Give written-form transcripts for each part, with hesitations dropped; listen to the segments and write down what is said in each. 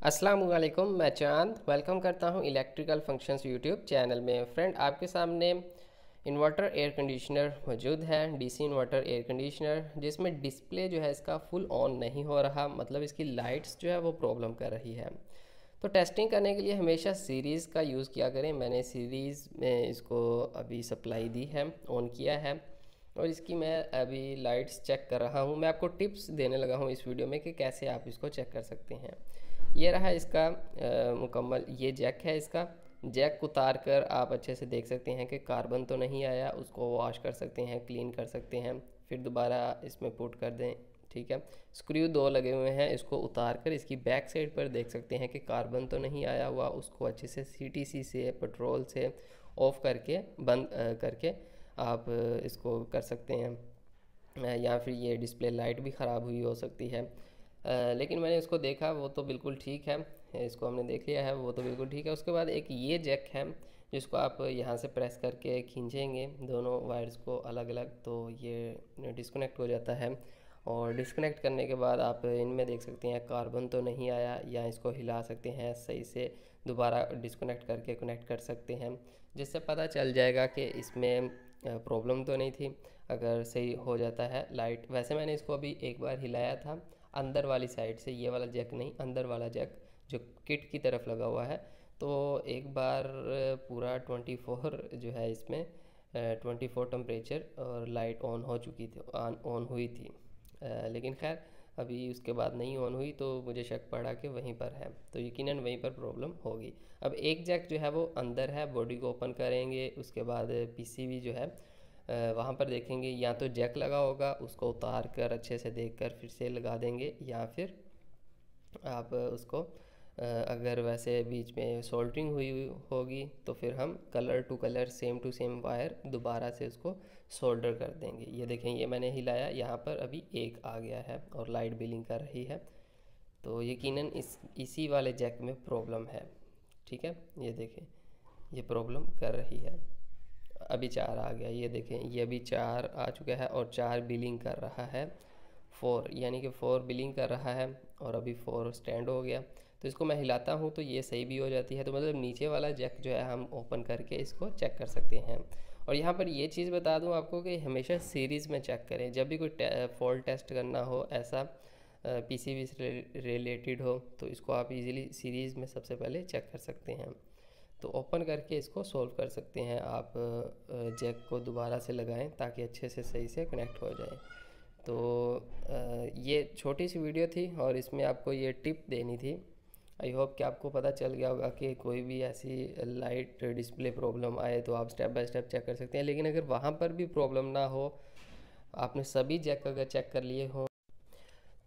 अस्सलाम वालेकुम, मैं चांद वेलकम करता हूं इलेक्ट्रिकल फंक्शंस यूट्यूब चैनल में। फ्रेंड, आपके सामने इन्वर्टर एयर कंडीशनर मौजूद है, डीसी इन्वर्टर एयर कंडीशनर, जिसमें डिस्प्ले जो है इसका फुल ऑन नहीं हो रहा, मतलब इसकी लाइट्स जो है वो प्रॉब्लम कर रही है। तो टेस्टिंग करने के लिए हमेशा सीरीज़ का यूज़ किया करें। मैंने सीरीज़ में इसको अभी सप्लाई दी है, ऑन किया है और इसकी मैं अभी लाइट्स चेक कर रहा हूँ। मैं आपको टिप्स देने लगा हूँ इस वीडियो में कि कैसे आप इसको चेक कर सकते हैं। ये रहा इसका मुकम्मल, ये जैक है इसका। जैक उतार कर आप अच्छे से देख सकते हैं कि कार्बन तो नहीं आया, उसको वॉश कर सकते हैं, क्लीन कर सकते हैं, फिर दोबारा इसमें पुट कर दें। ठीक है, स्क्रू दो लगे हुए हैं, इसको उतार कर इसकी बैक साइड पर देख सकते हैं कि कार्बन तो नहीं आया हुआ, उसको अच्छे से सीटीसी से, पेट्रोल से ऑफ करके बंद करके आप इसको कर सकते हैं। या फिर ये डिस्प्ले लाइट भी ख़राब हुई हो सकती है। लेकिन मैंने इसको देखा, वो तो बिल्कुल ठीक है। इसको हमने देख लिया है, वो तो बिल्कुल ठीक है। उसके बाद एक ये जैक है जिसको आप यहाँ से प्रेस करके खींचेंगे दोनों वायर्स को अलग अलग, तो ये डिस्कनेक्ट हो जाता है। और डिस्कनेक्ट करने के बाद आप इनमें देख सकते हैं कार्बन तो नहीं आया, या इसको हिला सकते हैं सही से, दोबारा डिस्कनेक्ट करके कनेक्ट कर सकते हैं, जिससे पता चल जाएगा कि इसमें प्रॉब्लम तो नहीं थी। अगर सही हो जाता है लाइट, वैसे मैंने इसको अभी एक बार हिलाया था अंदर वाली साइड से, ये वाला जैक नहीं, अंदर वाला जैक जो किट की तरफ लगा हुआ है। तो एक बार पूरा 24 जो है इसमें 24 टेम्परेचर और लाइट ऑन हो चुकी थी, ऑन हुई थी। लेकिन खैर अभी उसके बाद नहीं ऑन हुई, तो मुझे शक पड़ा कि वहीं पर है, तो यकीनन वहीं पर प्रॉब्लम होगी। अब एक जैक जो है वो अंदर है, बॉडी को ओपन करेंगे, उसके बाद पीसीबी जो है वहाँ पर देखेंगे, या तो जैक लगा होगा, उसको उतार कर अच्छे से देख कर फिर से लगा देंगे, या फिर आप उसको अगर वैसे बीच में सोल्डरिंग हुई होगी तो फिर हम colour to colour, same to same wire दोबारा से उसको सोल्डर कर देंगे। ये देखें, ये मैंने हिलाया, यहाँ पर अभी एक आ गया है और लाइट बिलिंग कर रही है, तो यकीनन इसी वाले जैक में प्रॉब्लम है। ठीक है, ये देखें, ये प्रॉब्लम कर रही है। अभी 4 आ गया, ये देखें, ये अभी 4 आ चुका है और 4 बिलिंग कर रहा है। 4 यानी कि 4 बिलिंग कर रहा है और अभी 4 स्टैंड हो गया। तो इसको मैं हिलाता हूँ तो ये सही भी हो जाती है। तो मतलब नीचे वाला जैक जो है हम ओपन करके इसको चेक कर सकते हैं। और यहाँ पर ये चीज़ बता दूँ आपको कि हमेशा सीरीज़ में चेक करें, जब भी कोई फॉल्ट टेस्ट करना हो ऐसा पीसीबी से रिलेटेड हो, तो इसको आप इजीली सीरीज़ में सबसे पहले चेक कर सकते हैं। तो ओपन करके इसको सॉल्व कर सकते हैं आप। जैक को दोबारा से लगाएं ताकि अच्छे से सही से कनेक्ट हो जाए। तो ये छोटी सी वीडियो थी और इसमें आपको ये टिप देनी थी। आई होप कि आपको पता चल गया होगा कि कोई भी ऐसी लाइट डिस्प्ले प्रॉब्लम आए तो आप स्टेप बाय स्टेप चेक कर सकते हैं। लेकिन अगर वहाँ पर भी प्रॉब्लम ना हो, आपने सभी जैक अगर चेक कर लिए हों,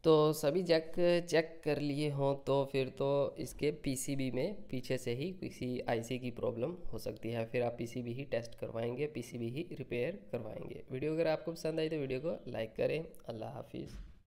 तो सभी जैक चेक कर लिए हों, तो फिर तो इसके पीसीबी में पीछे से ही किसी आईसी की प्रॉब्लम हो सकती है। फिर आप पीसीबी ही टेस्ट करवाएंगे, पीसीबी ही रिपेयर करवाएंगे। वीडियो अगर आपको पसंद आई तो वीडियो को लाइक करें। अल्लाह हाफिज़।